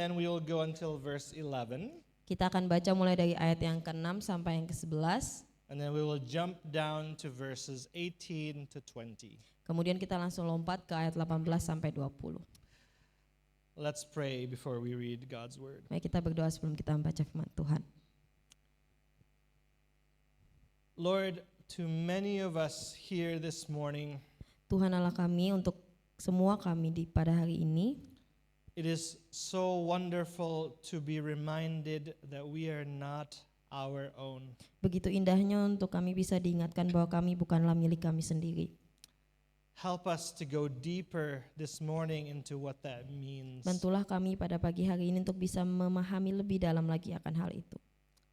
Then we will go until verse 11. Kita akan baca mulai dari ayat yang ke-6 sampai yang ke-11. And then we will jump down to verses 18 to 20. Kemudian kita langsung lompat ke ayat 18 sampai 20. Let's pray before we read God's word. Mari kita berdoa sebelum kita membaca firman Tuhan. Lord, to many of us here this morning, Tuhan Allah kami, untuk semua kami pada hari ini, it is so wonderful to be reminded that we are not our own. begitu indahnya untuk kami bisa diingatkan bahwa kami bukanlah milik kami sendiri. Help us to go deeper this morning into what that means. Bantulah kami pada pagi hari ini untuk bisa memahami lebih dalam lagi akan hal itu.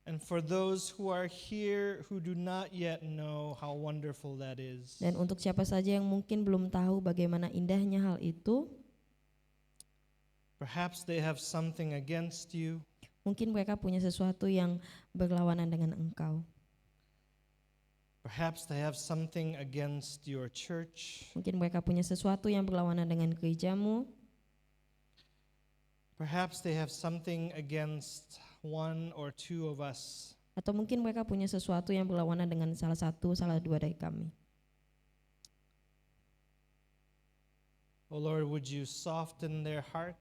And for those who are here who do not yet know how wonderful that is, Dan untuk siapa saja yang mungkin belum tahu bagaimana indahnya hal itu, perhaps they have something against you. mungkin mereka punya sesuatu yang berlawanan dengan engkau. Perhaps they have something against your church. Mungkin mereka punya sesuatu yang berlawanan dengan gerejamu. Perhaps they have something against one or two of us. Atau mungkin mereka punya sesuatu yang berlawanan dengan salah satu, salah dua dari kami. Oh Lord, would you soften their hearts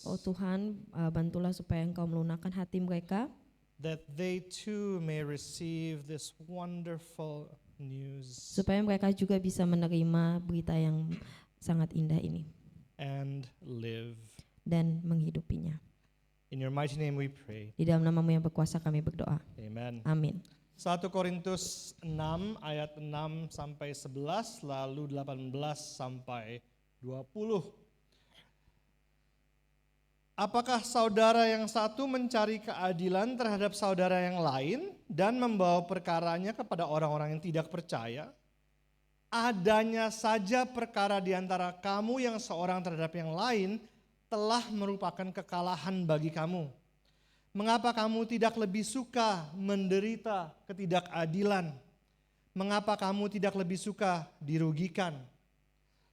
Oh Tuhan, bantulah supaya engkau melunakkan hati mereka, that they too may receive this wonderful news supaya mereka juga bisa menerima berita yang sangat indah ini and live. dan menghidupinya. In your mighty name we pray. Di dalam namamu yang berkuasa kami berdoa. Amen. Amin. 1 Korintus 6 ayat 6 sampai 11 lalu 18 sampai 20. Apakah saudara yang satu mencari keadilan terhadap saudara yang lain dan membawa perkaranya kepada orang-orang yang tidak percaya? Adanya saja perkara di antara kamu yang seorang terhadap yang lain telah merupakan kekalahan bagi kamu. Mengapa kamu tidak lebih suka menderita ketidakadilan? Mengapa kamu tidak lebih suka dirugikan?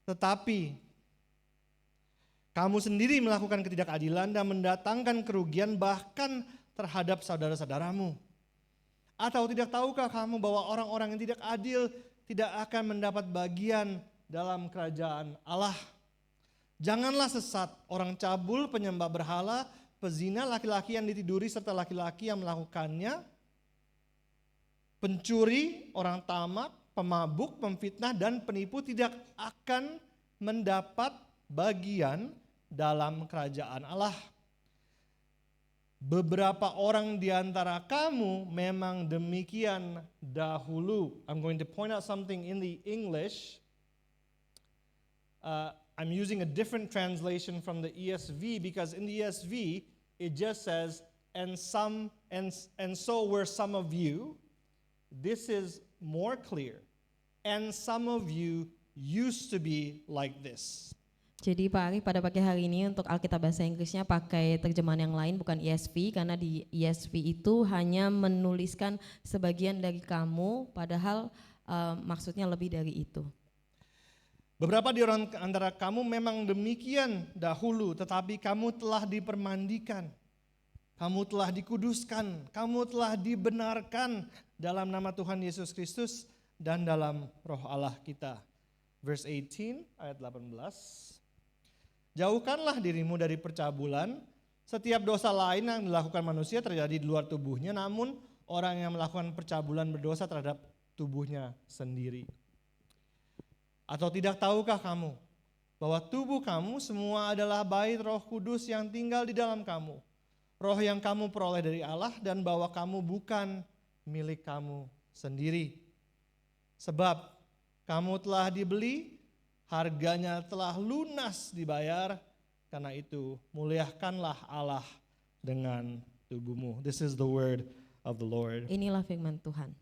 Tetapi kamu sendiri melakukan ketidakadilan dan mendatangkan kerugian bahkan terhadap saudara-saudaramu. Atau tidak tahukah kamu bahwa orang-orang yang tidak adil tidak akan mendapat bagian dalam kerajaan Allah? Janganlah sesat, orang cabul, penyembah berhala, pezina, laki-laki yang ditiduri serta laki-laki yang melakukannya, pencuri, orang tamak, pemabuk, pemfitnah dan penipu tidak akan mendapat bagian dalam kerajaan Allah. Beberapa orang di antara kamu memang demikian dahulu. I'm going to point out something in the English. I'm using a different translation from the ESV because in the ESV it just says and so were some of you. This is more clear. And some of you used to be like this. Jadi Pak Ari, pada pagi hari ini untuk Alkitab bahasa Inggrisnya pakai terjemahan yang lain bukan ESV, karena di ESV itu hanya menuliskan sebagian dari kamu, padahal maksudnya lebih dari itu. Beberapa di antara kamu memang demikian dahulu, tetapi kamu telah dipermandikan, kamu telah dikuduskan, kamu telah dibenarkan dalam nama Tuhan Yesus Kristus dan dalam Roh Allah kita. Verse 18 ayat 18. Jauhkanlah dirimu dari percabulan. Setiap dosa lain yang dilakukan manusia terjadi di luar tubuhnya, namun orang yang melakukan percabulan berdosa terhadap tubuhnya sendiri. Atau tidak tahukah kamu bahwa tubuh kamu semua adalah bait Roh Kudus yang tinggal di dalam kamu, roh yang kamu peroleh dari Allah, dan bahwa kamu bukan milik kamu sendiri. Sebab kamu telah dibeli, harganya telah lunas dibayar, karena itu muliakanlah Allah dengan tubuhmu. This is the word of the Lord. Inilah firman Tuhan.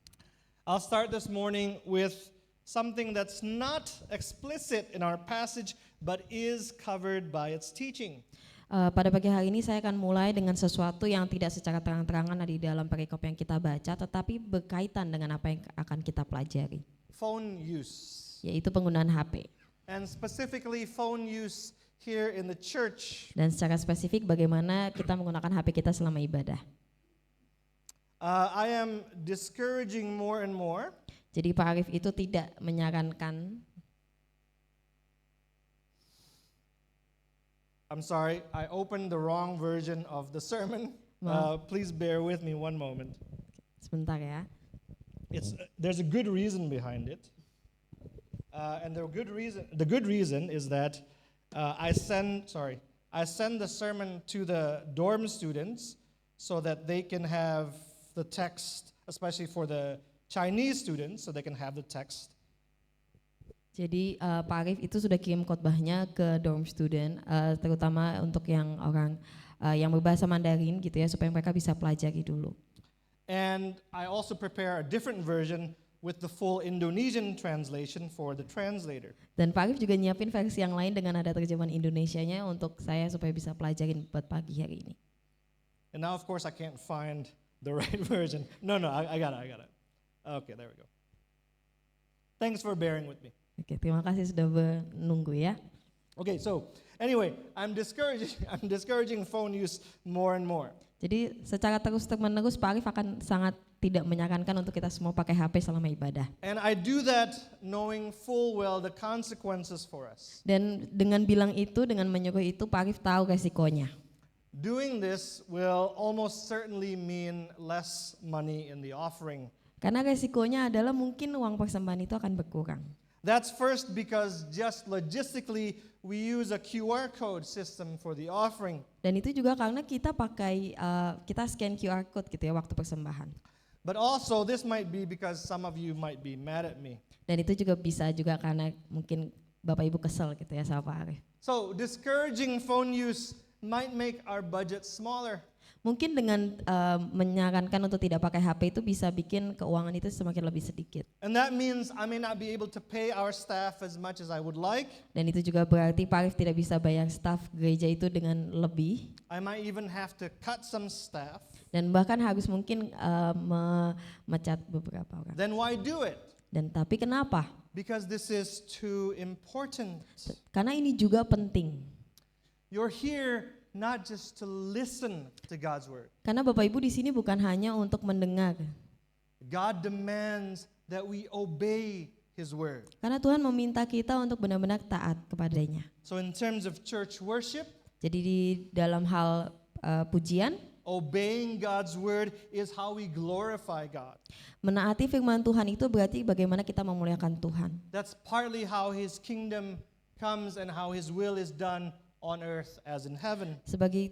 I'll start this morning with something that's not explicit in our passage but is covered by its teaching. Pada pagi hari ini saya akan mulai dengan sesuatu yang tidak secara terang-terangan ada di dalam perikop yang kita baca, tetapi berkaitan dengan apa yang akan kita pelajari. Phone use. Yaitu penggunaan HP. And specifically phone use here in the church. Dan secara spesifik bagaimana kita menggunakan HP kita selama ibadah. I am discouraging more and more. Jadi Pak Arif itu tidak menyarankan. I'm sorry, I opened the wrong version of the sermon. Please bear with me one moment. Sebentar ya. There's a good reason behind it. And the good reason is that I send the sermon to the dorm students so that they can have the text, especially for the Chinese students, so they can have the text. Jadi Pak Arif itu sudah kirim khotbahnya ke dorm student, terutama untuk yang orang yang berbahasa Mandarin gitu ya, supaya mereka bisa pelajari dulu. And I also prepare a different version with the full Indonesian translation for the translator. Dan Pak Arif juga nyiapin versi yang lain dengan ada terjemahan Indonesianya untuk saya supaya bisa pelajarin buat pagi hari ini. And now of course I can't find the right version. No, I got it. Okay, there we go. Thanks for bearing with me. Oke, terima kasih sudah menunggu ya. Okay, so anyway, I'm discouraging phone use more and more. Jadi secara terus-menerus Pak Arif akan sangat tidak menyarankan untuk kita semua pakai HP selama ibadah. And I do that knowing full well the consequences for us. Dan dengan bilang itu, dengan menyuruh itu, Pak Arif tahu resikonya. Doing this will almost certainly mean less money in the offering. Karena resikonya adalah mungkin uang persembahan itu akan berkurang. That's first because just logistically we use a QR code system for the offering. Dan itu juga karena kita kita scan QR code gitu ya waktu persembahan. But also this might be because some of you might be mad at me. Dan itu juga bisa juga karena mungkin Bapak Ibu kesel gitu ya sama Pak Arif. So discouraging phone use might make our budget smaller. Mungkin dengan menyarankan untuk tidak pakai HP itu bisa bikin keuangan itu semakin lebih sedikit. And that means I may not be able to pay our staff as much as I would like. Dan itu juga berarti Pak Arif tidak bisa bayar staf gereja itu dengan lebih. I might even have to cut some staff. Dan bahkan harus mungkin memecat beberapa orang. Then why do it? Dan tapi kenapa? Because this is too important. Karena ini juga penting. You're here not just to listen to God's word. Karena Bapak Ibu di sini bukan hanya untuk mendengar. God demands that we obey His word. Karena Tuhan meminta kita untuk benar-benar taat kepadanya. So in terms of church worship, Jadi di dalam hal pujian, obeying God's word is how we glorify God. menaati firman Tuhan itu berarti bagaimana kita memuliakan Tuhan. That's partly how His kingdom comes and how His will is done on earth as in heaven.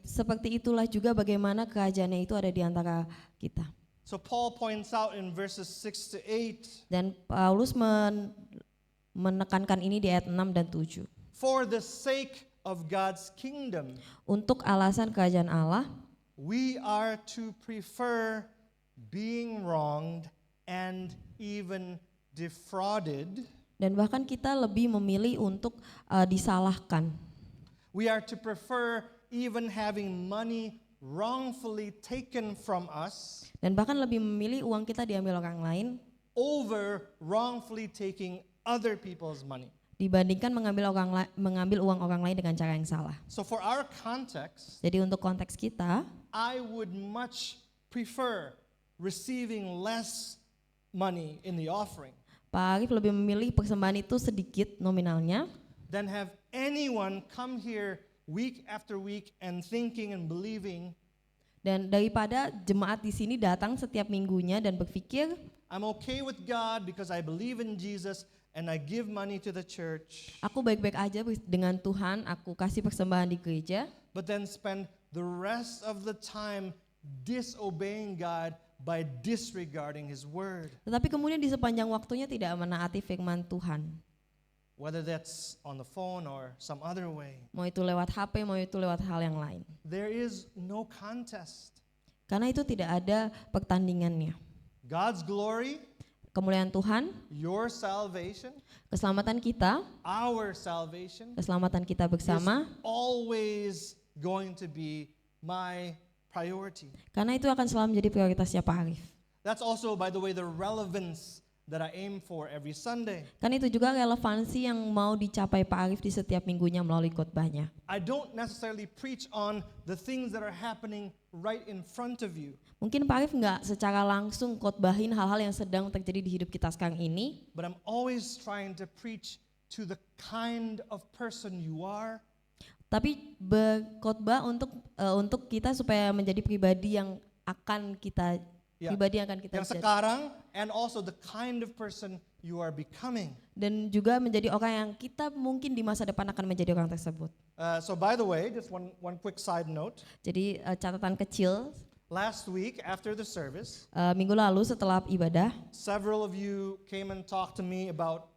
Seperti itulah juga bagaimana kerajaannya itu ada di antara kita. So Paul points out in verses 6 to 8, Dan Paulus menekankan ini di ayat 6 dan 7. for the sake of God's kingdom, Untuk alasan kerajaan Allah, we are to prefer being wronged and even defrauded. dan bahkan kita lebih memilih untuk disalahkan. We are to prefer even having money wrongfully taken from us Dan bahkan lebih memilih uang kita diambil orang lain over wrongfully taking other people's money. dibandingkan mengambil uang orang lain dengan cara yang salah. So for our context, Jadi untuk konteks kita, I would much prefer receiving less money in the offering Pak Arif lebih memilih persembahan itu sedikit nominalnya than have anyone come here week after week and thinking and believing, dan daripada jemaat di sini datang setiap minggunya dan berpikir, I'm okay with God because I believe in Jesus and I give money to the church, aku baik-baik aja dengan Tuhan, aku kasih persembahan di gereja, but then spend the rest of the time disobeying God by disregarding His word, tetapi kemudian di sepanjang waktunya tidak menaati firman Tuhan. whether that's on the phone or some other way. Mau itu lewat HP, mau itu lewat hal yang lain. There is no contest. Karena itu tidak ada pertandingannya. God's glory, Kemuliaan Tuhan, your salvation, keselamatan kita, our salvation keselamatan kita bersama, is always going to be my priority. karena itu akan selalu menjadi prioritasnya Pak Arif. That's also, by the way, the relevance that I aim for every Sunday. Kan itu juga relevansi yang mau dicapai Pak Arif di setiap minggunya melalui khotbahnya. I don't necessarily preach on the things that are happening right in front of you, Mungkin Pak Arif nggak secara langsung khotbahin hal-hal yang sedang terjadi di hidup kita sekarang ini, but I'm always trying to preach to the kind of person you are, tapi berkhotbah untuk kita supaya menjadi pribadi yang akan kita Ya, pribadi yang akan kita yang jadi. sekarang, and also the kind of person you are becoming. Dan juga menjadi orang yang kita mungkin di masa depan akan menjadi orang tersebut. So by the way, just one quick side note. Jadi catatan kecil, Last week after the service, minggu lalu setelah ibadah, several of you came and talked to me about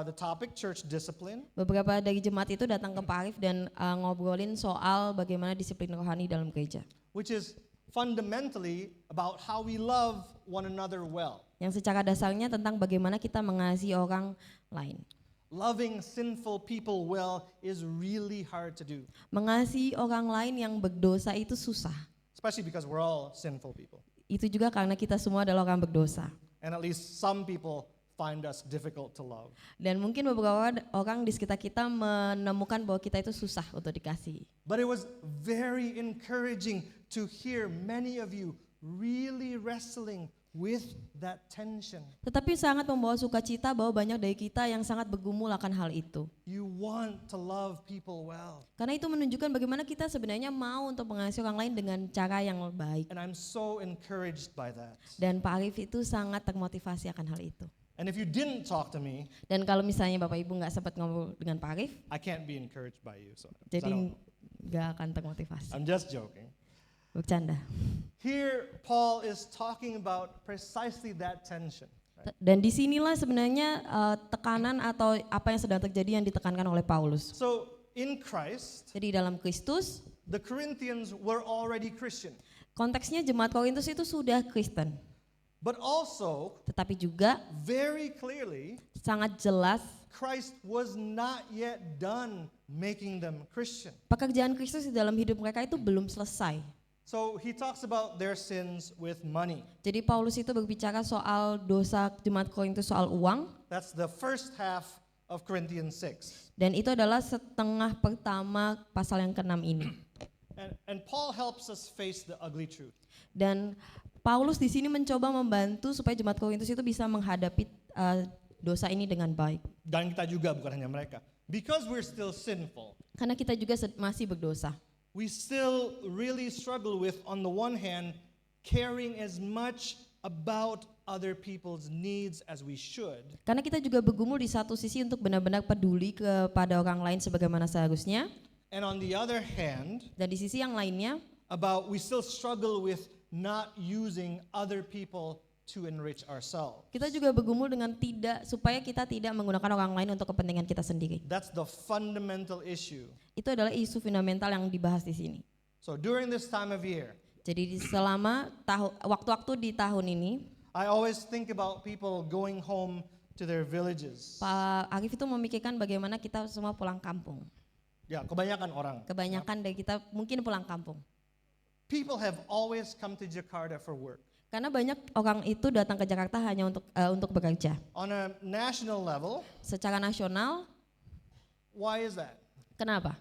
the topic church discipline. beberapa dari jemaat itu datang ke Pak Arif dan ngobrolin soal bagaimana disiplin rohani dalam gereja. Which is fundamentally about how we love one another well. Yang secara dasarnya tentang bagaimana kita mengasihi orang lain. Loving sinful people well is really hard to do, Mengasihi orang lain yang berdosa itu susah. especially because we're all sinful people. Itu juga karena kita semua adalah orang berdosa. And at least some people find us difficult to love. Dan mungkin beberapa orang di sekitar kita menemukan bahwa kita itu susah untuk dikasihi. But it was very encouraging to hear many of you really wrestling with that tension. Tetapi sangat membawa sukacita bahwa banyak dari kita yang sangat bergumul akan hal itu. You want to love people well. Karena itu menunjukkan bagaimana kita sebenarnya mau untuk mengasihi orang lain dengan cara yang baik. And I'm so encouraged by that. Dan Pak Arif itu sangat termotivasi akan hal itu. And if you didn't talk to me, Dan kalau misalnya Bapak Ibu nggak sempat ngobrol dengan Pak Arif, I can't be encouraged by you. So I jadi don't- nggak akan termotivasi. I'm just joking. Bercanda. Here, Paul is talking about precisely that tension. Right? Dan disinilah sebenarnya tekanan atau apa yang sedang terjadi yang ditekankan oleh Paulus. So in Christ, Jadi dalam Kristus, the Corinthians were already Christian, konteksnya jemaat Korintus itu sudah Kristen. but also Tetapi juga very clearly, sangat jelas Christ was not yet done making them Christian. pekerjaan Kristus di dalam hidup mereka itu belum selesai. So he talks about their sins with money. Jadi Paulus itu berbicara soal dosa jemaat Korintus soal uang, That's the first half of Corinthians 6. dan itu adalah setengah pertama pasal yang ke-6 ini. And Paul helps us face the ugly truth. Dan Paulus di sini mencoba membantu supaya jemaat Korintus itu bisa menghadapi dosa ini dengan baik. Dan kita juga, bukan hanya mereka. Because we're still sinful, Karena kita juga masih berdosa. we still really struggle with, on the one hand, caring as much about other people's needs as we should. Karena kita juga bergumul di satu sisi untuk benar-benar peduli kepada orang lain sebagaimana seharusnya. And on the other hand, Dan di sisi yang lainnya, we still struggle with not using other people to enrich ourselves. kita juga bergumul dengan supaya kita tidak menggunakan orang lain untuk kepentingan kita sendiri. That's the fundamental issue. Itu adalah isu fundamental yang dibahas di sini. So during this time of year, Jadi selama waktu-waktu di tahun ini, I always think about people going home to their villages. Pak Arif itu memikirkan bagaimana kita semua pulang kampung. Ya, kebanyakan orang. Kebanyakan dari kita mungkin pulang kampung. People have always come to Jakarta for work. Karena banyak orang itu datang ke Jakarta hanya untuk bekerja. On a national level, Secara nasional, why is that? kenapa?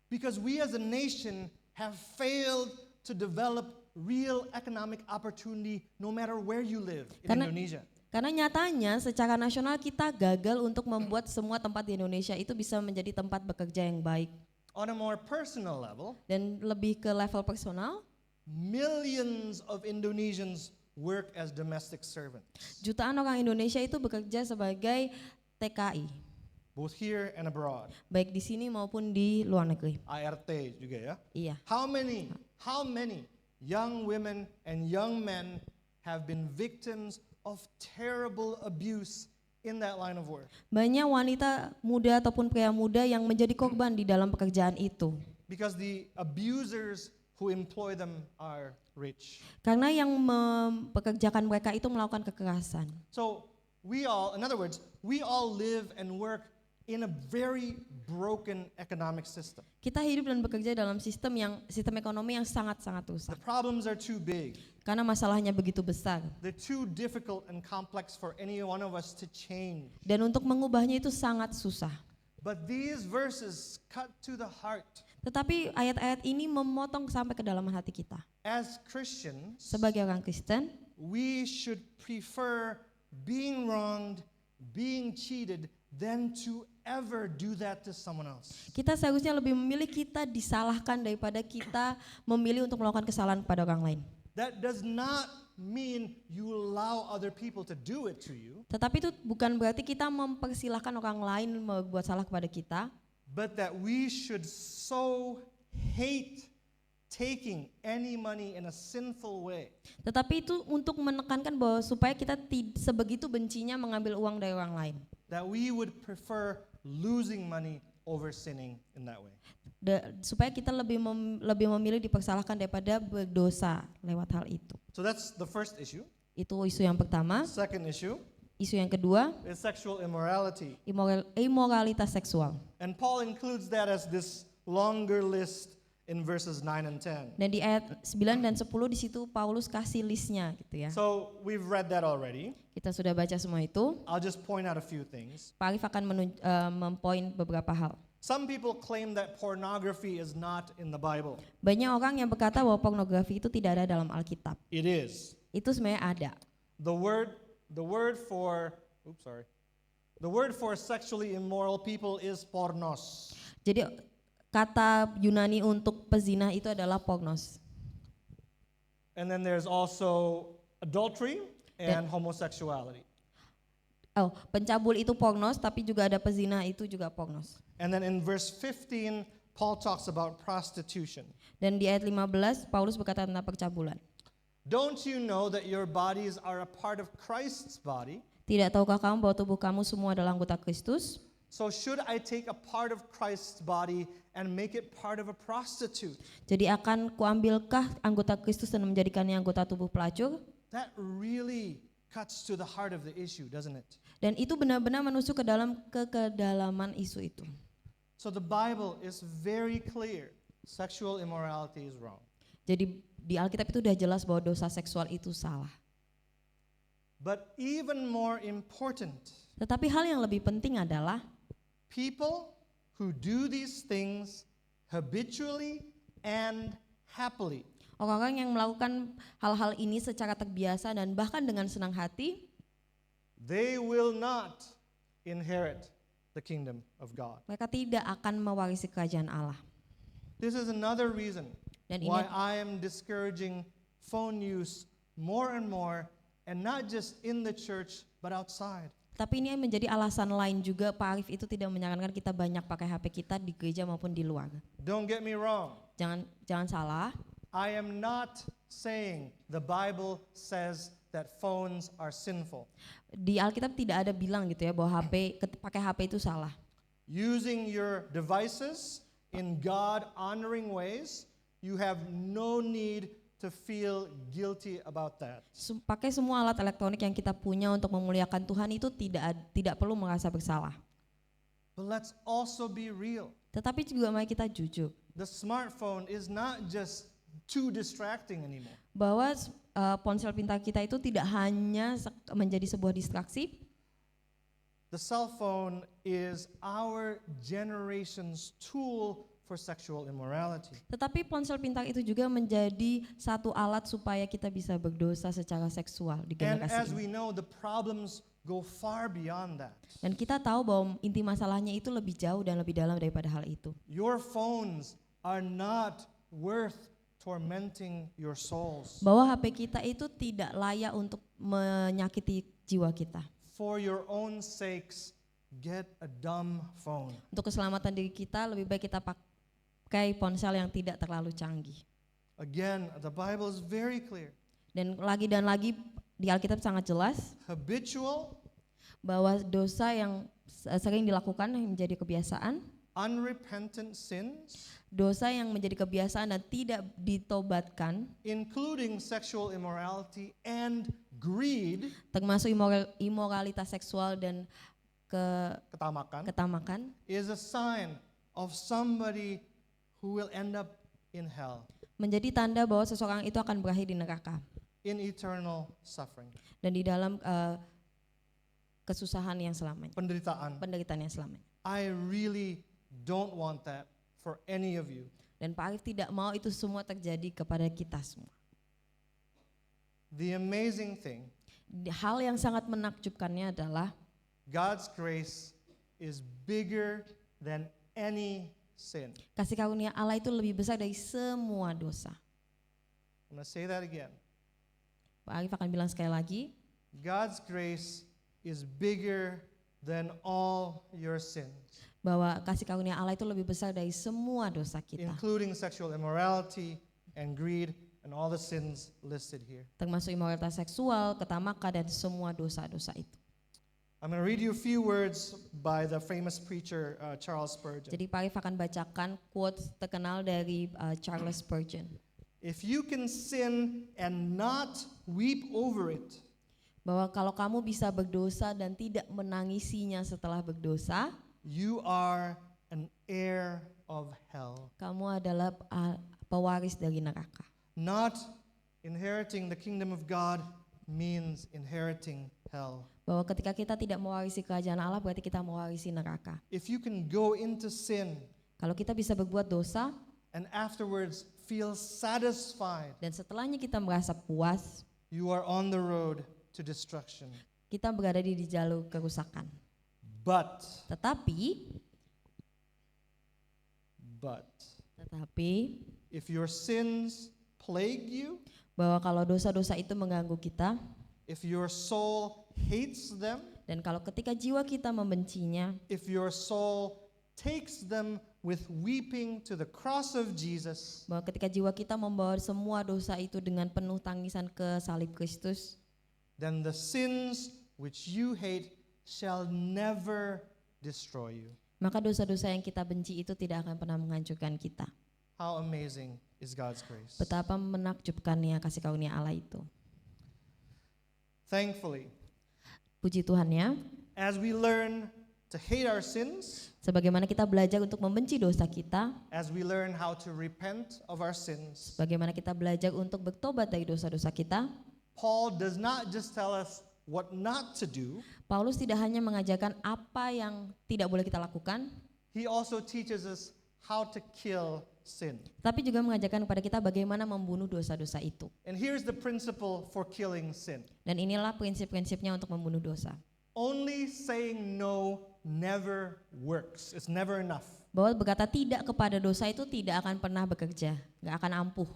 Because we as a nation have failed to develop real economic opportunity no matter where you live in Karena- Indonesia. Karena nyatanya secara nasional kita gagal untuk membuat semua tempat di Indonesia itu bisa menjadi tempat bekerja yang baik. On a more personal level, Dan lebih ke level personal, millions of Indonesians work as domestic servants, jutaan orang Indonesia itu bekerja sebagai TKI, both here and abroad. baik di sini maupun di luar negeri. ART juga ya. Iya. How many young women and young men have been victims of terrible abuse in that line of work? Banyak wanita muda ataupun pria muda yang menjadi korban di dalam pekerjaan itu. Because the abusers who employ them are rich. Karena yang mempekerjakan mereka itu melakukan kekerasan. So in other words, we all live and work in a very broken economic system. Kita hidup dan bekerja dalam sistem ekonomi yang sangat-sangat The rusak. problems are too big. Karena masalahnya begitu besar. They're too difficult and complex for any one of us to change. Dan untuk mengubahnya itu sangat susah. But these verses cut to the heart. Tetapi ayat-ayat ini memotong sampai ke dalam hati kita. As Christians, Sebagai orang Kristen, we should prefer being wronged, being cheated, than to ever do that to someone else. kita seharusnya lebih memilih kita disalahkan daripada kita memilih untuk melakukan kesalahan pada orang lain. That does not mean you allow other people to do it to you, Tetapi itu bukan berarti kita mempersilahkan orang lain membuat salah kepada kita, but that we should so hate taking any money in a sinful way tetapi itu untuk menekankan bahwa supaya kita sebegitu bencinya mengambil uang dari orang lain. that we would prefer losing money over sinning in that way. Supaya kita lebih memilih dipersalahkan daripada berdosa lewat hal itu. So that's the first issue. Itu isu yang pertama. Second issue Isu yang kedua, is sexual immorality. imoralitas seksual. And Paul includes that as this longer list in verses 9 and 10. Dan di ayat 9 dan 10 di situ Paulus kasih listnya gitu ya. So we've read that already. Kita sudah baca semua itu. I'll just point out a few things. Pak Arif akan mempoin beberapa hal. Some people claim that pornography is not in the Bible. Banyak orang yang berkata bahwa pornografi itu tidak ada dalam Alkitab. It is. Itu sebenarnya ada. The word for sexually immoral people is pornos. Jadi kata Yunani untuk pezina itu adalah pornos. And then there's also adultery and homosexuality. Oh, pencabul itu pornos, tapi juga ada pezina itu juga pornos. And then in verse 15, Paul talks about prostitution. Dan di ayat 15 Paulus berkata tentang percabulan. Don't you know that your bodies are a part of Christ's body? Tidak tahukah kamu bahwa tubuh kamu semua adalah anggota Kristus? So should I take a part of Christ's body and make it part of a prostitute? Jadi akan kuambilkah anggota Kristus dan menjadikannya anggota tubuh pelacur? That really cuts to the heart of the issue, doesn't it? Dan itu benar-benar menusuk ke dalam kedalaman isu itu. So the Bible is very clear. Sexual immorality is wrong. Jadi di Alkitab itu udah jelas bahwa dosa seksual itu salah. But even more important, Tetapi hal yang lebih penting adalah people who do these things habitually and happily orang-orang yang melakukan hal-hal ini secara terbiasa dan bahkan dengan senang hati, they will not inherit the kingdom of God. mereka tidak akan mewarisi kerajaan Allah. This is another reason Dan why ini I am discouraging phone use more and more, and not just in the church but outside. Tapi ini menjadi alasan lain juga Pak Arif itu tidak menyarankan kita banyak pakai HP kita di gereja maupun di luar. Don't get me wrong. Jangan salah. I am not saying the Bible says that phones are sinful. Di Alkitab tidak ada bilang gitu ya bahwa pakai HP itu salah. Using your devices in God honoring ways, you have no need to feel guilty about that. Pakai semua alat elektronik yang kita punya untuk memuliakan Tuhan itu tidak perlu merasa bersalah. But let's also be real. Tetapi juga mari kita jujur The smartphone is not just too distracting anymore. bahwa ponsel pintar kita itu tidak hanya menjadi sebuah distraksi. The cell phone is our generation's tool for sexual immorality. Tetapi ponsel pintar itu juga menjadi satu alat supaya kita bisa berdosa secara seksual di And generasi as ini. we know, the problems go far beyond that. Dan kita tahu bahwa inti masalahnya itu lebih jauh dan lebih dalam daripada hal itu. Your phones are not worth tormenting your souls. Bahwa HP kita itu tidak layak untuk menyakiti jiwa kita. For your own sakes, get a dumb phone. Untuk keselamatan diri kita lebih baik kita pakai ponsel yang tidak terlalu canggih. Again, the Bible is very clear. Dan lagi di Alkitab sangat jelas Habitual, bahwa dosa yang sering dilakukan yang menjadi kebiasaan, unrepentant sins, dosa yang menjadi kebiasaan dan tidak ditobatkan, including sexual immorality and greed, termasuk imoralitas seksual dan ketamakan is a sign of somebody who will end up in hell, menjadi tanda bahwa seseorang itu akan berakhir di neraka in eternal suffering, dan di dalam kesusahan yang selamanya, penderitaan yang selamanya. I really don't want that for any of you. Dan Pak Arif tidak mau itu semua terjadi kepada kita semua. The amazing thing, Hal yang sangat menakjubkannya adalah God's grace is bigger than any sin. kasih karunia Allah itu lebih besar dari semua dosa. I'm going to say that again. Pak Arif akan bilang sekali lagi, God's grace is bigger than all your sins, bahwa kasih karunia Allah itu lebih besar dari semua dosa kita, including sexual immorality and greed and all the sins listed here. termasuk imoralitas seksual, ketamakan, dan semua dosa-dosa itu. I'm going to read you a few words by the famous preacher Charles Spurgeon. Jadi Pak Arif akan bacakan quotes terkenal dari Charles Spurgeon. If you can sin and not weep over it, Bahwa kalau kamu bisa berdosa dan tidak menangisinya setelah berdosa, you are an heir of hell. kamu adalah pewaris dari neraka. Not inheriting the kingdom of God means inheriting hell. Bahwa ketika kita tidak mewarisi kerajaan Allah, berarti kita mewarisi neraka. If you can go into sin Kalau kita bisa berbuat dosa, and afterwards feel satisfied, dan setelahnya kita merasa puas, you are on the road to destruction. kita berada di jalur kerusakan. But Tetapi if your sins plague you, bahwa kalau dosa-dosa itu mengganggu kita, if your soul hates them, dan kalau ketika jiwa kita membencinya, if your soul takes them with weeping to the cross of Jesus, bahwa ketika jiwa kita membawa semua dosa itu dengan penuh tangisan ke salib Kristus, then the sins which you hate shall never destroy you. maka dosa-dosa yang kita benci itu tidak akan pernah menghancurkan kita. How amazing is God's grace. Betapa menakjubkannya kasih karunia Allah itu. Thankfully, Puji Tuhannya, as we learn to hate our sins, sebagaimana kita belajar untuk membenci dosa kita, as we learn how to repent of our sins, bagaimana kita belajar untuk bertobat dari dosa-dosa kita, Paul does not just tell us what not to do, Paulus tidak hanya mengajarkan apa yang tidak boleh kita lakukan, he also teaches us how to kill sin. tapi juga mengajarkan kepada kita bagaimana membunuh dosa-dosa itu. And here's the principle for killing sin. Dan inilah prinsip-prinsipnya untuk membunuh dosa. Only saying no never works. It's never enough. Bahwa berkata tidak kepada dosa itu tidak akan pernah bekerja, nggak akan ampuh.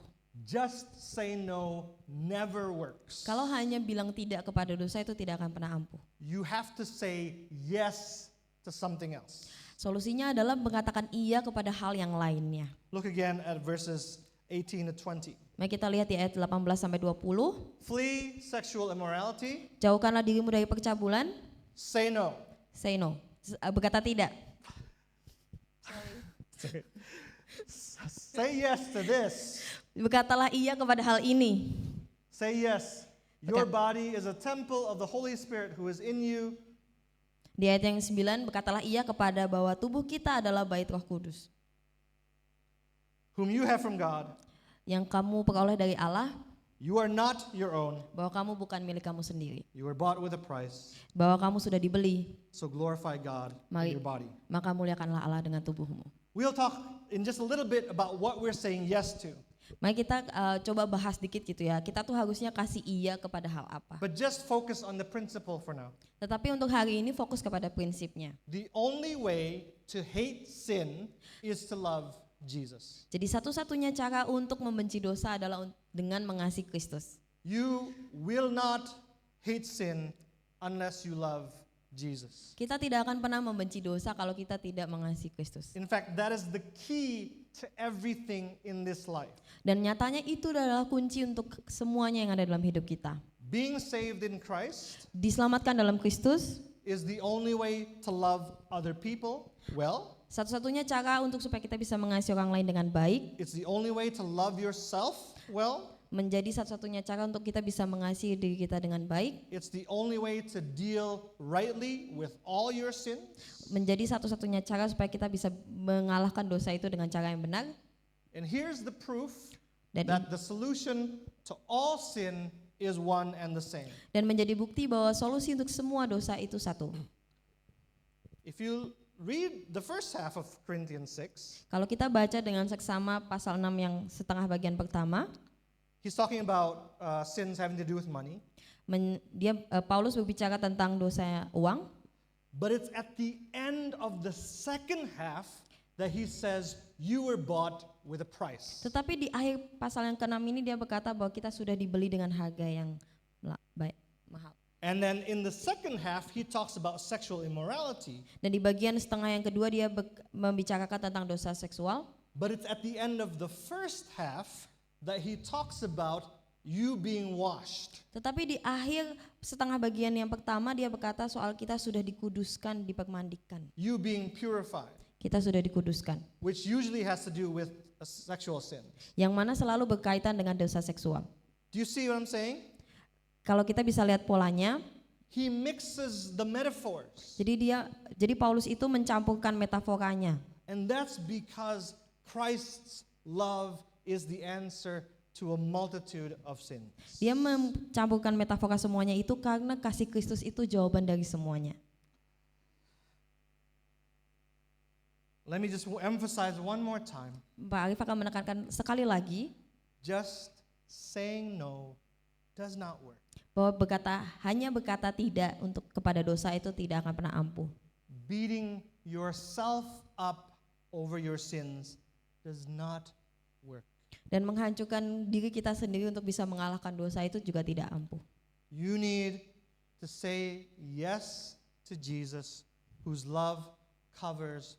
Just say no never works. Kalau hanya bilang tidak kepada dosa itu tidak akan pernah ampuh. You have to say yes to something else. Solusinya adalah mengatakan iya kepada hal yang lainnya. Look again at verses 18 to 20. Mari kita lihat di ayat 18 sampai 20. Flee sexual immorality. Jauhkanlah dirimu dari percabulan. Say no. Say no. Berkata tidak. Say yes to this. Berkatalah iya kepada hal ini. Say yes. Your body is a temple of the Holy Spirit who is in you. Di ayat yang 9, berkatalah iya kepada bahwa tubuh kita adalah bait Roh Kudus, whom you have from God. Yang kamu peroleh dari Allah. You are not your own. Bahwa kamu bukan milik kamu sendiri. You were bought with a price. Bahwa kamu sudah dibeli. So glorify God Mari, in your body. maka muliakanlah Allah dengan tubuhmu. We'll talk in just a little bit about what we're saying yes to. Mari kita coba bahas dikit gitu ya. Kita tuh harusnya kasih iya kepada hal apa. But just focus on the principle for now. Tetapi untuk hari ini fokus kepada prinsipnya. The only way to hate sin is to love Jesus. Jadi satu-satunya cara untuk membenci dosa adalah dengan mengasihi Kristus. You will not hate sin unless you love Jesus. Kita tidak akan pernah membenci dosa kalau kita tidak mengasihi Kristus. In fact, that is the key to everything in this life. Dan nyatanya itu adalah kunci untuk semuanya yang ada dalam hidup kita. Being saved in Christ Diselamatkan dalam Kristus is the only way to love other people well. satu-satunya cara untuk supaya kita bisa mengasihi orang lain dengan baik, It's the only way to love yourself well. menjadi satu-satunya cara untuk kita bisa mengasihi diri kita dengan baik, It's the only way to deal rightly with all your sins. menjadi satu-satunya cara supaya kita bisa mengalahkan dosa itu dengan cara yang benar. And here's the proof Dan, that the solution to all sin is one and the same. dan menjadi bukti bahwa solusi untuk semua dosa itu satu. If you read the first half of Corinthians 6, Kalau kita baca dengan seksama pasal 6 yang setengah bagian pertama, he's talking about sins having to do with money. Paulus berbicara tentang dosa uang, But it's at the end of the second half that he says, you were bought with a price. tetapi di akhir pasal yang ke-6 ini dia berkata bahwa kita sudah dibeli dengan harga yang mahal. And then in the second half, he talks about sexual immorality. Dan di bagian setengah yang kedua dia membicarakan tentang dosa seksual. But it's at the end of the first half that he talks about you being washed. Tetapi di akhir setengah bagian yang pertama dia berkata soal kita sudah dikuduskan, dipermandikan. You being purified, Kita sudah dikuduskan. which usually has to do with a sexual sin. Yang mana selalu berkaitan dengan dosa seksual. Do you see what I'm saying? Kalau kita bisa lihat polanya, He mixes the metaphors. jadi Paulus itu mencampurkan metaforanya. And that's because Christ's love is the answer to a multitude of sins. Dia mencampurkan metafora semuanya itu karena kasih Kristus itu jawaban dari semuanya. Let me just emphasize one more time. Pak Arif akan menekankan sekali lagi Just saying no does not work. bahwa hanya berkata tidak untuk kepada dosa itu tidak akan pernah ampuh. Beating yourself up over your sins does not work. Dan menghancurkan diri kita sendiri untuk bisa mengalahkan dosa itu juga tidak ampuh. You need to say yes to Jesus, whose love covers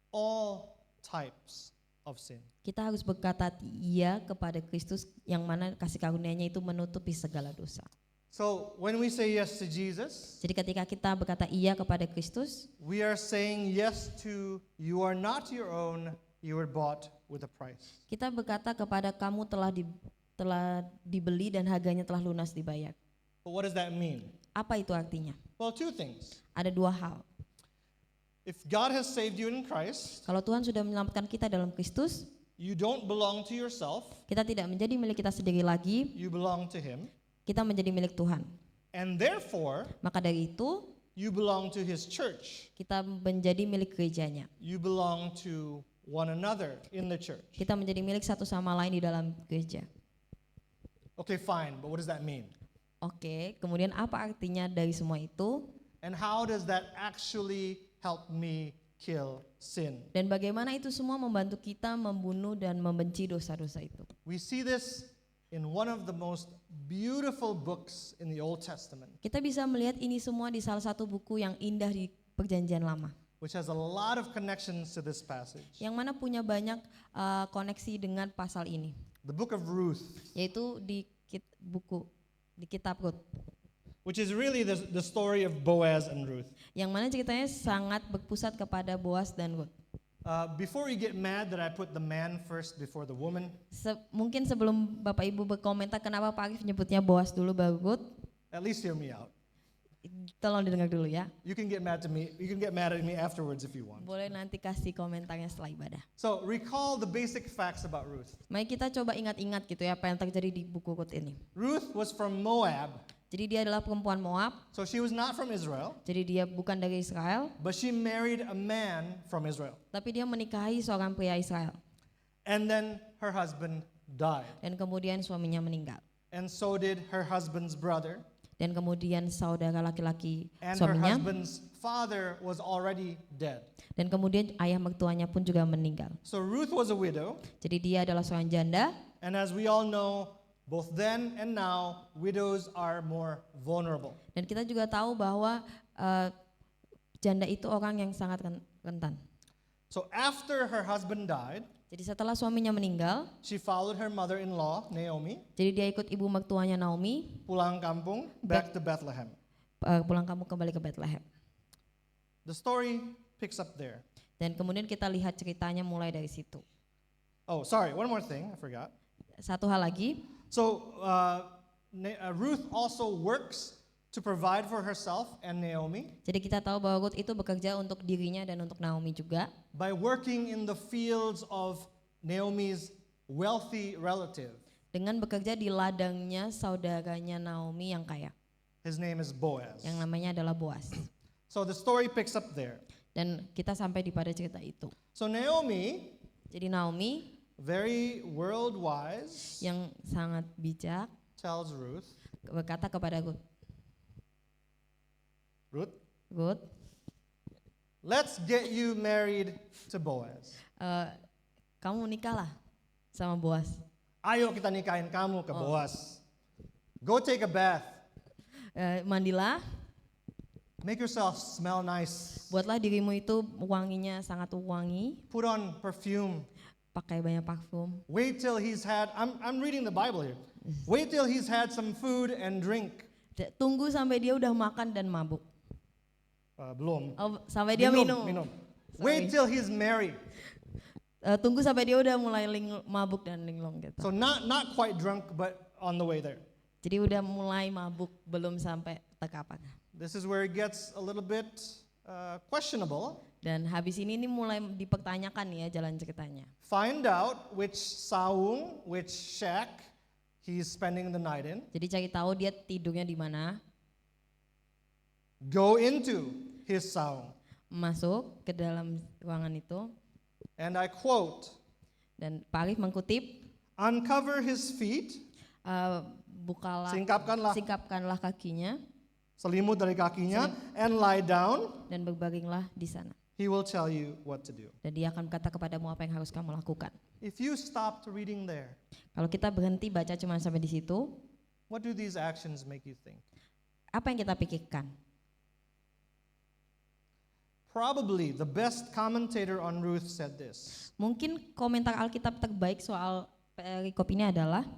all types of sin. Kita harus berkata iya kepada Kristus yang mana kasih karunia-Nya itu menutupi segala dosa. So when we say yes to Jesus, Jadi ketika kita berkata iya kepada Kristus, we are saying yes to you are not your own, you were bought with a price. kita berkata kepada kamu telah dibeli dan harganya telah lunas dibayar. But what does that mean? Apa itu artinya? Well, two things. Ada dua hal. If God has saved you in Christ, Kalau Tuhan sudah menyelamatkan kita dalam Kristus, you don't belong to yourself, kita tidak menjadi milik kita sendiri lagi, you belong to Him. kita menjadi milik Tuhan. And therefore, Maka dari itu, you belong to His church. kita menjadi milik gerejanya. You belong to one another in the church. Kita menjadi milik satu sama lain di dalam gereja. Okay, fine, but what does that mean? Oke, kemudian apa artinya dari semua itu? And how does that actually help me kill sin? Dan bagaimana itu semua membantu kita membunuh dan membenci dosa-dosa itu? We see this in one of the most beautiful books in the Old Testament, Kita bisa melihat ini semua di salah satu buku yang indah di Perjanjian Lama, which has a lot of connections to this passage. yang mana punya banyak koneksi dengan pasal ini, The book of Ruth, yaitu di kitab Rut, which is really the story of Boaz and Ruth. yang mana ceritanya sangat berpusat kepada Boaz dan Rut. Before you get mad that I put the man first before the woman, Mungkin sebelum Bapak Ibu berkomentar kenapa Pak Arif nyebutnya Boaz dulu baru Rut, at least hear me out. tolong didengar dulu ya. You can get mad to me. You can get mad at me afterwards if you want. Boleh nanti kasih komentarnya setelah ibadah. So recall the basic facts about Ruth. Mari kita coba ingat-ingat gitu ya apa yang terjadi di buku Rut ini. Ruth was from Moab, Jadi dia adalah perempuan Moab, so she was not from Israel, jadi dia bukan dari Israel, but she married a man from Israel. tapi dia menikahi seorang pria Israel. And then her husband died. Dan kemudian suaminya meninggal. And so did her husband's brother. Dan kemudian saudara laki-laki And her suaminya. husband's father was already dead. Dan kemudian ayah mertuanya pun juga meninggal. So Ruth was a widow. Jadi dia adalah seorang janda. And as we all know, both then and now, widows are more vulnerable. Dan kita juga tahu bahwa janda itu orang yang sangat rentan. So after her husband died, Jadi setelah suaminya meninggal, she followed her mother-in-law, Naomi, jadi dia ikut ibu mertuanya Naomi, pulang kampung, back to Bethlehem. pulang kampung kembali ke Bethlehem. The story picks up there. Dan kemudian kita lihat ceritanya mulai dari situ. Oh, sorry, one more thing, I forgot. Satu hal lagi, So Ruth also works to provide for herself and Naomi Jadi kita tahu bahwa Ruth itu bekerja untuk dirinya dan untuk Naomi juga by working in the fields of Naomi's wealthy relative. dengan bekerja di ladangnya saudaranya Naomi yang kaya, His name is Boaz. yang namanya adalah Boaz. So the story picks up there. Dan kita sampai di pada cerita itu. So Naomi, Jadi Naomi very world wise, yang sangat bijak tells Ruth, berkata kepada Ruth, Ruth, let's get you married to Boaz. kamu nikahlah sama Boaz. Ayo kita nikahin kamu ke Boaz. Go take a bath. Mandilah, Make yourself smell nice. buatlah dirimu itu wanginya sangat wangi, Put on perfume. pakai banyak parfum. Wait till he's had, I'm reading the Bible here. Wait till he's had some food and drink. Tunggu sampai dia udah makan dan mabuk. Belum. Sampai dia minum. Wait till he's married. Tunggu sampai dia udah mulai mabuk dan linglung gitu. So not quite drunk, but on the way there. Jadi udah mulai mabuk, belum sampai tekapan. This is where it gets a little bit questionable. Dan habis ini mulai dipertanyakan ya jalan ceritanya. Find out which saung, which shack he's spending the night in. Jadi cari tahu dia tidurnya di mana. Go into his saung. Masuk ke dalam ruangan itu. And I quote, Dan Pak Arif mengkutip, uncover his feet, bukalah, singkapkanlah kakinya, selimut dari kakinya, and lie down. Dan berbaringlah di sana. He will tell you what to do. Dan dia akan berkata kepadamu apa yang harus kamu lakukan. If you stopped reading there, Kalau kita berhenti baca cuma sampai di situ, what do these actions make you think? apa yang kita pikirkan? Probably the best commentator on Ruth said this. Mungkin komentar Alkitab terbaik soal perikop ini adalah,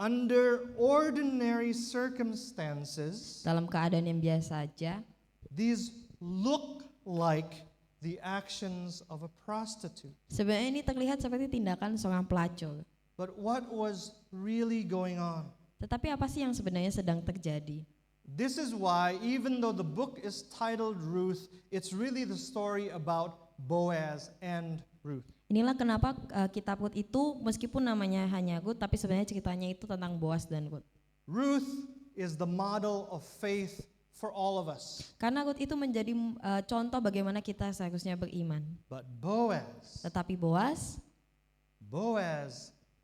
under ordinary circumstances, dalam keadaan yang biasa saja, these look like the actions of a prostitute. sebenarnya ini terlihat seperti tindakan seorang pelacur. But what was really going on? Tetapi apa sih yang sebenarnya sedang terjadi? This is why, even though the book is titled Ruth, it's really the story about Boaz and Ruth. Inilah kenapa kitab Rut itu meskipun namanya hanya Rut, tapi sebenarnya ceritanya itu tentang Boaz dan Rut. Ruth is the model of faith for all of us. Karena Rut itu menjadi contoh bagaimana kita seharusnya beriman. But Boaz Tetapi Boaz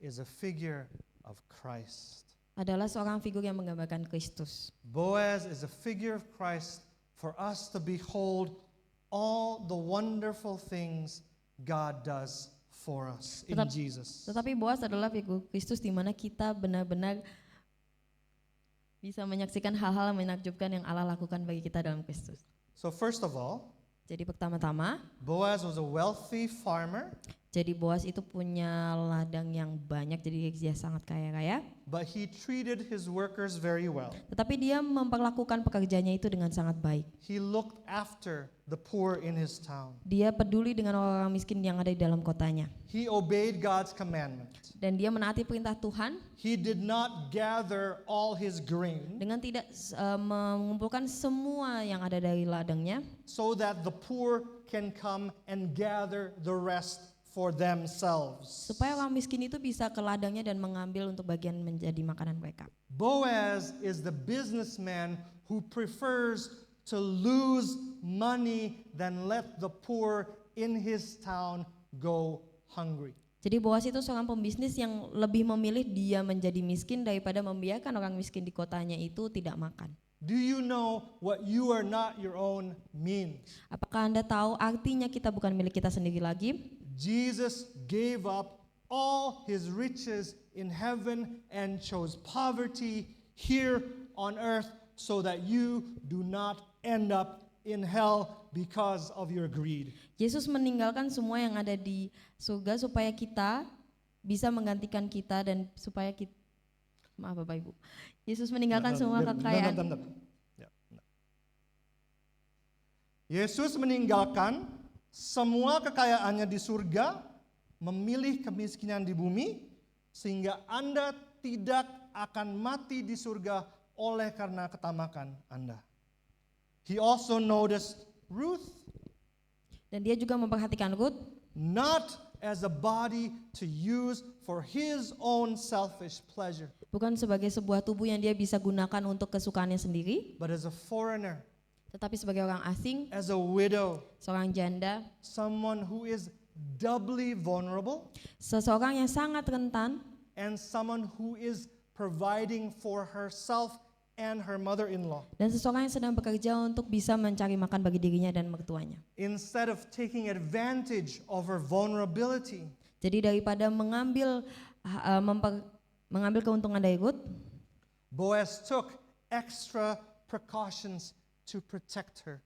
is a figure of Christ. adalah seorang figur yang menggambarkan Kristus. Boaz is a figure of Christ for us to behold all the wonderful things God does for us in Jesus. Tetapi Boaz adalah figur Kristus di mana kita benar-benar bisa menyaksikan hal-hal menakjubkan yang Allah lakukan bagi kita dalam Kristus. So first of all, Jadi pertama-tama, Boaz was a wealthy farmer, jadi Boaz itu punya ladang yang banyak, jadi dia sangat kaya raya. but he treated his workers very well. Tetapi dia memperlakukan pekerjanya itu dengan sangat baik. He looked after the poor in his town. Dia peduli dengan orang miskin yang ada di dalam kotanya. He obeyed God's commandment. Dan dia menaati perintah Tuhan He did not gather all his grain dengan tidak mengumpulkan semua yang ada dari ladangnya, so that the poor can come and gather the rest for themselves. supaya orang miskin itu bisa ke ladangnya dan mengambil untuk bagian menjadi makanan mereka. Boaz is the businessman who prefers to lose money than let the poor in his town go hungry. Jadi Boaz itu seorang pembisnis yang lebih memilih dia menjadi miskin daripada membiarkan orang miskin di kotanya itu tidak makan. Do you know what you are not your own means? Apakah Anda tahu artinya kita bukan milik kita sendiri lagi? Jesus gave up all his riches in heaven and chose poverty here on earth so that you do not end up in hell because of your greed. Yesus meninggalkan semua yang ada di surga supaya kita bisa menggantikan kita dan supaya kita, maaf Bapak Ibu, Yesus meninggalkan semua kekayaan. Ya, Yesus meninggalkan semua kekayaannya di surga, memilih kemiskinan di bumi, sehingga Anda tidak akan mati di surga oleh karena ketamakan Anda. He also noticed Ruth, Dan dia juga memperhatikan Ruth not as a body to use for his own selfish pleasure, bukan sebagai sebuah tubuh yang dia bisa gunakan untuk kesukaannya sendiri, but as a foreigner, tetapi sebagai orang asing, as a widow, seorang janda, someone who is doubly vulnerable, seseorang yang sangat rentan, and someone who is providing for herself and her mother-in-law. dan seseorang yang sedang bekerja untuk bisa mencari makan bagi dirinya dan mertuanya. Instead of taking advantage of her vulnerability, Jadi daripada mengambil keuntungan dari Ruth, Boaz took extra precautions to protect her,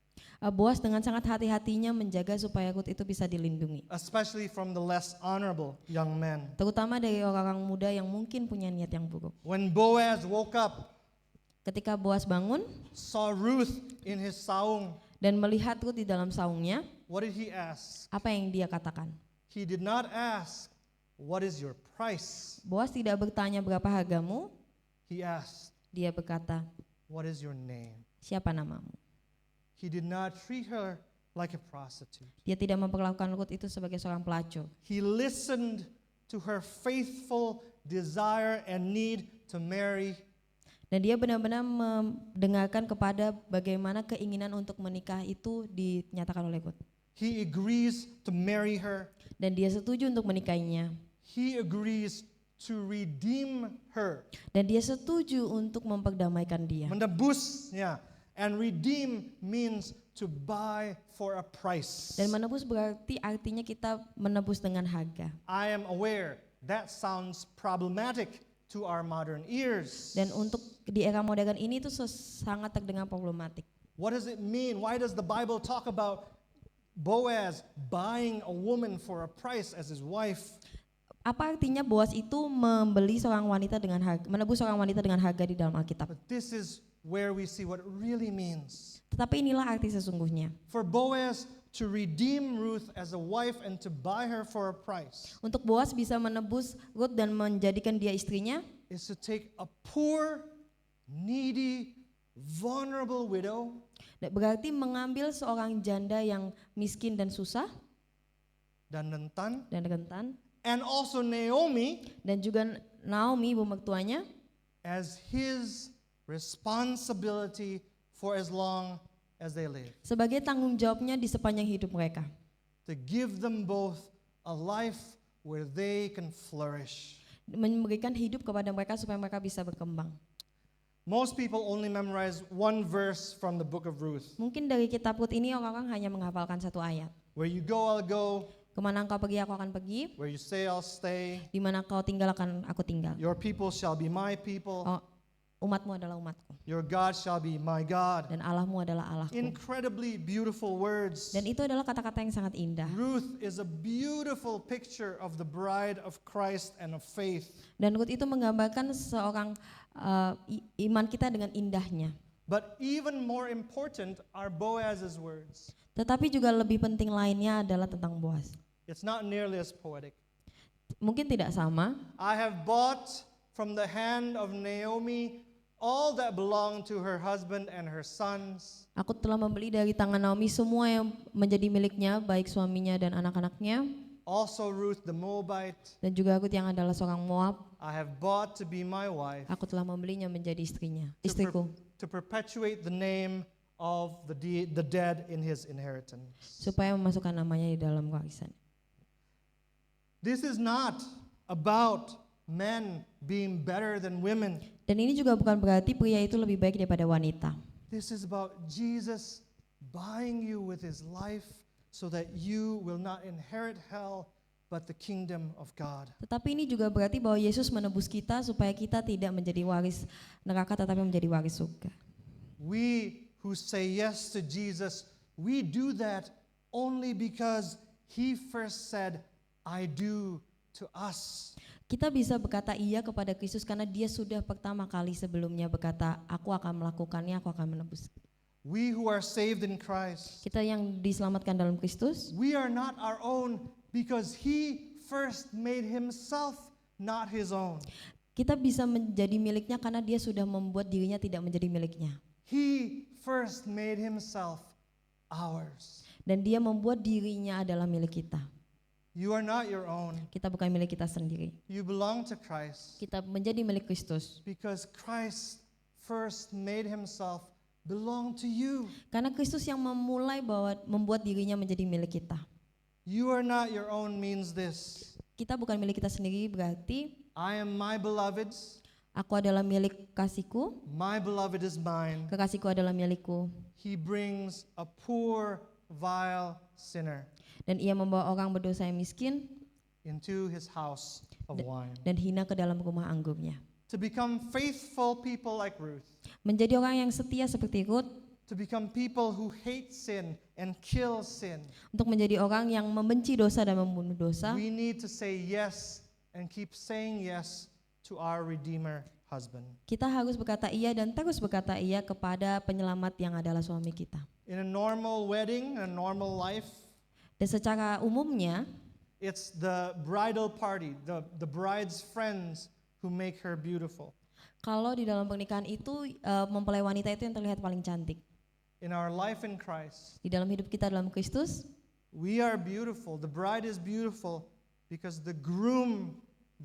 Boaz dengan sangat hati-hatinya menjaga supaya Ruth itu bisa dilindungi, especially from the less honorable young men. terutama dari orang-orang muda yang mungkin punya niat yang buruk. When Boaz woke up, Ketika Boaz bangun saw Ruth in his saung, dan melihat Ruth di dalam saungnya, what did he ask? apa yang dia katakan? He did not ask, what is your price? Boaz tidak bertanya berapa hargamu, He asked, dia berkata, what is your name? siapa namamu? He did not treat her like a prostitute. Dia tidak memperlakukan Ruth itu sebagai seorang pelacur. He listened to her faithful desire and need to marry. Dan dia benar-benar mendengarkan kepada bagaimana keinginan untuk menikah itu dinyatakan oleh Ruth. He agrees to marry her. Dan dia setuju untuk menikahinya. He agrees to redeem her. Dan dia setuju untuk memperdamaikan dia. Menebusnya. And redeem means to buy for a price. Dan menebus berarti artinya kita menebus dengan harga. I am aware that sounds problematic to our modern ears. Dan untuk di era modern ini itu sangat terdengar problematik. What does it mean? Why does the Bible talk about Boaz buying a woman for a price as his wife? Apa artinya Boaz itu membeli seorang wanita dengan harga, menebus seorang wanita dengan harga di dalam Alkitab? But this is where we see what it really means. Tetapi inilah arti sesungguhnya. For Boaz to redeem Ruth as a wife and to buy her for a price Untuk Boaz bisa menebus Ruth dan menjadikan dia istrinya, is to take a poor, needy, vulnerable widow berarti mengambil seorang janda yang miskin dan susah dan rentan, dan rentan, and also Naomi dan juga Naomi ibu mertuanya as his responsibility for as long as they live. sebagai tanggung jawabnya di sepanjang hidup mereka. To give them both a life where they can flourish. Memberikan hidup kepada mereka supaya mereka bisa berkembang. Most people only memorize one verse from the book of Ruth. Mungkin dari kitab Ruth ini orang-orang hanya menghafalkan satu ayat. Where you go, I'll go. Kemana engkau pergi, aku akan pergi. Where you stay, I'll stay. Di mana kau tinggal, akan aku tinggal. Your people shall be my people. Oh, umatmu adalah umatku. Your God shall be my God. Dan Allahmu adalah Allahku. Incredibly beautiful words. Dan itu adalah kata-kata yang sangat indah. Ruth is a beautiful picture of the bride of Christ and of faith. Dan Ruth itu menggambarkan seorang iman kita dengan indahnya. But even more important are Boaz's words. Tetapi juga lebih penting lainnya adalah tentang Boaz. It's not nearly as poetic. Mungkin tidak sama. I have bought from the hand of Naomi all that belonged to her husband and her sons. Aku telah membeli dari tangan Naomi semua yang menjadi miliknya, baik suaminya dan anak-anaknya. Also Ruth the Moabite, Dan juga Ruth yang adalah seorang Moab. I have bought to be my wife. Aku telah membelinya menjadi istriku. To perpetuate the name of the dead in his inheritance. Supaya memasukkan namanya di dalam warisan. This is not about men being better than women. Dan ini juga bukan berarti pria itu lebih baik daripada wanita. This is about Jesus buying you with his life so that you will not inherit hell but the kingdom of God. Tetapi ini juga berarti bahwa Yesus menebus kita supaya kita tidak menjadi waris neraka tetapi menjadi waris surga. We who say yes to Jesus, we do that only because he first said, I do to us. Kita bisa berkata iya kepada Kristus karena dia sudah pertama kali sebelumnya berkata, aku akan melakukannya, aku akan menebus. We who are saved in Christ, Kita yang diselamatkan dalam Kristus, we are not our own because he first made himself not his own. Kita bisa menjadi miliknya karena dia sudah membuat dirinya tidak menjadi miliknya. He first made himself ours. Dan dia membuat dirinya adalah milik kita. You are not your own. Kita bukan milik kita sendiri. You belong to Christ Kita menjadi milik Kristus. because Christ first made himself belong to you. Karena Kristus yang memulai membuat dirinya menjadi milik kita. You are not your own means this. Kita bukan milik kita sendiri berarti I am my beloved's. aku adalah milik kasihku, My beloved is mine. kekasihku adalah milikku. He brings a poor, vile sinner Dan ia membawa orang berdosa yang miskin into his house of wine. dan hina ke dalam rumah anggurnya. To become faithful people like Ruth. Menjadi orang yang setia seperti Ruth, To become people who hate sin and kill sin. untuk menjadi orang yang membenci dosa dan membunuh dosa, We need to say yes and keep saying yes to our Redeemer husband. kita harus berkata iya dan terus berkata iya kepada penyelamat yang adalah suami kita. In a normal wedding, a normal life, Dan secara umumnya, it's the bridal party, the bride's friends who make her beautiful. kalau di dalam pernikahan itu mempelai wanita itu yang terlihat paling cantik. In our life in Christ, Di dalam hidup kita dalam Kristus, we are beautiful. The bride is beautiful because the groom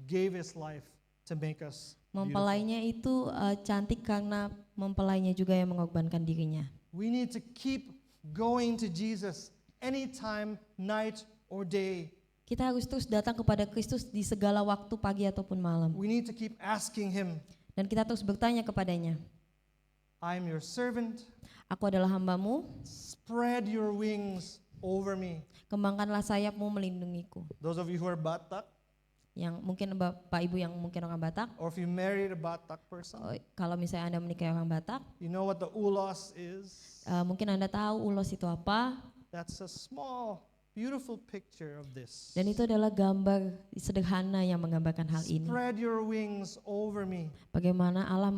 gave his life to make us beautiful. mempelainya itu cantik karena mempelainya juga yang mengorbankan dirinya. We need to keep going to Jesus anytime, night or day. Kita harus terus datang kepada Kristus di segala waktu, pagi ataupun malam. We need to keep asking him, Dan kita terus bertanya kepadanya, I am your servant. aku adalah hambamu, Spread your wings over me. kembangkanlah sayapmu melindungiku. Those of you who are Batak, Yang mungkin Bapak Ibu yang mungkin orang Batak, or if you married a Batak person, kalau misalnya Anda menikahi orang Batak, you know what the ulos is? mungkin Anda tahu ulos itu apa, That's a small, beautiful picture of this. dan itu adalah gambar sederhana yang menggambarkan hal ini. Spread your wings over me. Bagaimana Allah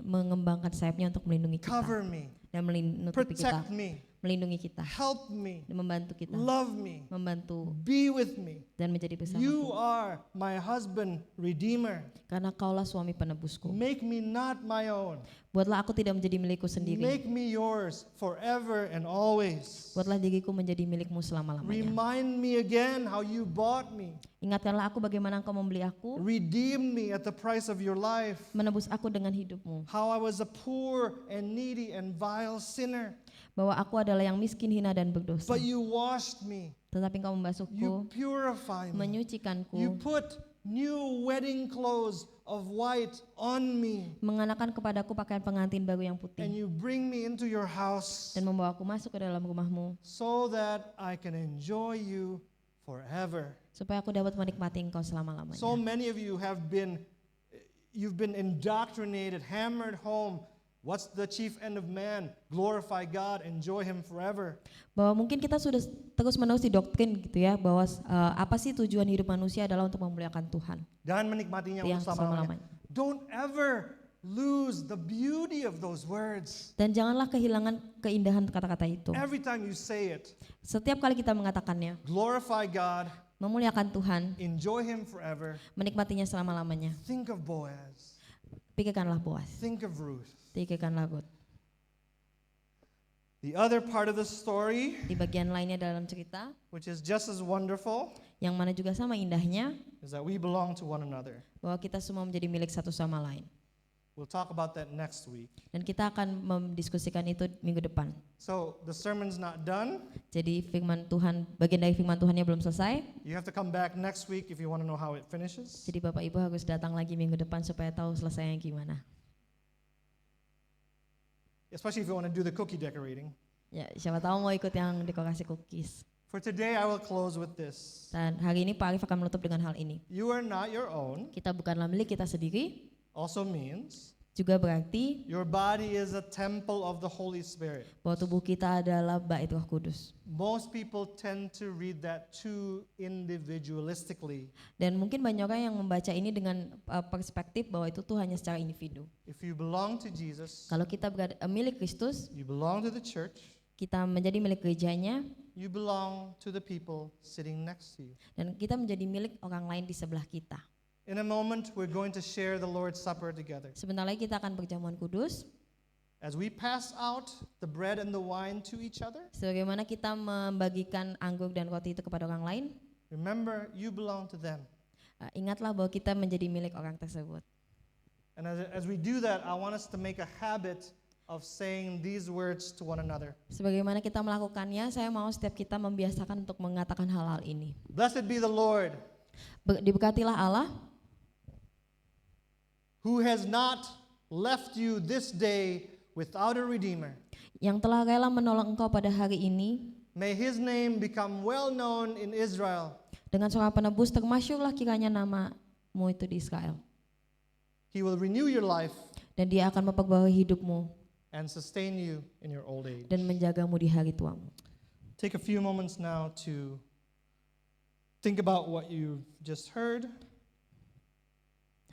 mengembangkan sayapnya untuk melindungi kita Cover me. dan menutupi kita, Protect me. melindungi kita, Help me. dan membantu kita, Love me. membantu Be with me. dan menjadi bersamaku. You are my husband, Redeemer. Karena kaulah suami penebusku. Make me not my own. Buatlah aku tidak menjadi milikku sendiri. Make me yours forever and always. Buatlah diriku menjadi milikmu selama-lamanya. Remind me again how you bought me. Ingatkanlah aku bagaimana engkau membeli aku, Redeem me at the price of your life. menebus aku dengan hidupmu. How I was a poor and needy and vile sinner. Bahwa aku adalah yang miskin, hina, dan berdosa. But you washed me. Tetapi engkau You membasuhku, purify me. You menyucikanku, put new wedding clothes of white on me. mengenakan kepadaku pakaian pengantin baru yang And putih, you bring me into your house dan membawa aku masuk ke dalam rumahmu, so that I can enjoy you forever. supaya aku dapat menikmati engkau selama-lamanya. So many of you you've been indoctrinated, hammered home. What's the chief end of man? Glorify God, enjoy him forever. Bahwa mungkin kita sudah terus-menerus didoktrin gitu ya, bahwa apa sih tujuan hidup manusia adalah untuk memuliakan Tuhan Dan menikmatinya yang untuk selama-lamanya. selama-lamanya. Don't ever lose the beauty of those words. Dan janganlah kehilangan keindahan kata-kata itu. Every time you say it, Setiap kali kita mengatakannya, glorify God, memuliakan Tuhan, enjoy him forever. menikmatinya selama-lamanya. Think of Boaz. Pikirkanlah Boaz, Think of Ruth. pikirkanlah Ruth. The other part of the story, Di bagian lainnya dalam cerita, which is just as wonderful, yang mana juga sama indahnya, is that we belong to one another. bahwa kita semua menjadi milik satu sama lain. We'll talk about that next week. Dan kita akan mendiskusikan itu minggu depan. So the sermon's not done. Jadi firman Tuhan, bagian dari firman Tuhannya belum selesai. You have to come back next week if you want to know how it finishes. Jadi Bapak Ibu harus datang lagi minggu depan supaya tahu selesainya gimana. Especially if you want to do the cookie decorating. Ya, siapa tahu mau ikut yang dekorasi cookies. For today, I will close with this. Dan hari ini Pak Arif akan menutup dengan hal ini. You are not your own Kita bukanlah milik kita sendiri, also means juga berarti your body is a temple of the Holy Spirit. bahwa tubuh kita adalah bait Roh Kudus. Most people tend to read that too individualistically. Dan mungkin banyak orang yang membaca ini dengan perspektif bahwa itu tuh hanya secara individu. If you belong to Jesus, Kalau kita milik Kristus, you belong to the church, kita menjadi milik gerejanya, you belong to the people sitting next to you. dan kita menjadi milik orang lain di sebelah kita. In a moment, we're going to share the Lord's Supper together. Sebentar lagi kita akan berjamuan kudus. As we pass out the bread and the wine to each other, Sebagaimana kita membagikan anggur dan roti itu kepada orang lain, remember you belong to them. Ingatlah bahwa kita menjadi milik orang tersebut. And as we do that, I want us to make a habit of saying these words to one another. Sebagaimana kita melakukannya, saya mau setiap kita membiasakan untuk mengatakan hal-hal ini. Blessed be the Lord, Diberkatilah Allah who has not left you this day without a redeemer. yang telah rela menolong engkau pada hari ini. May his name become well known in Israel. Dengan seorang penebus termasyurlah kiranya namamu itu di Israel. He will renew your life Dan dia akan memperbaharui hidupmu and sustain you in your old age. dan menjagamu di hari tuamu. Take a few moments now to think about what you've just heard.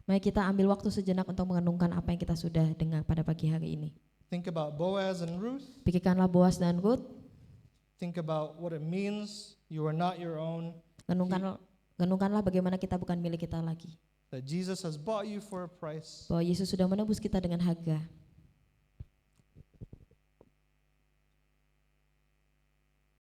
Mari kita ambil waktu sejenak untuk merenungkan apa yang kita sudah dengar pada pagi hari ini. Think about Boaz and Ruth. Pikirkanlah Boaz dan Ruth. Think about what it means you are not your own, Renungkanlah bagaimana kita bukan milik kita lagi. that Jesus has bought you for a price. Bahwa Yesus sudah menebus kita dengan harga.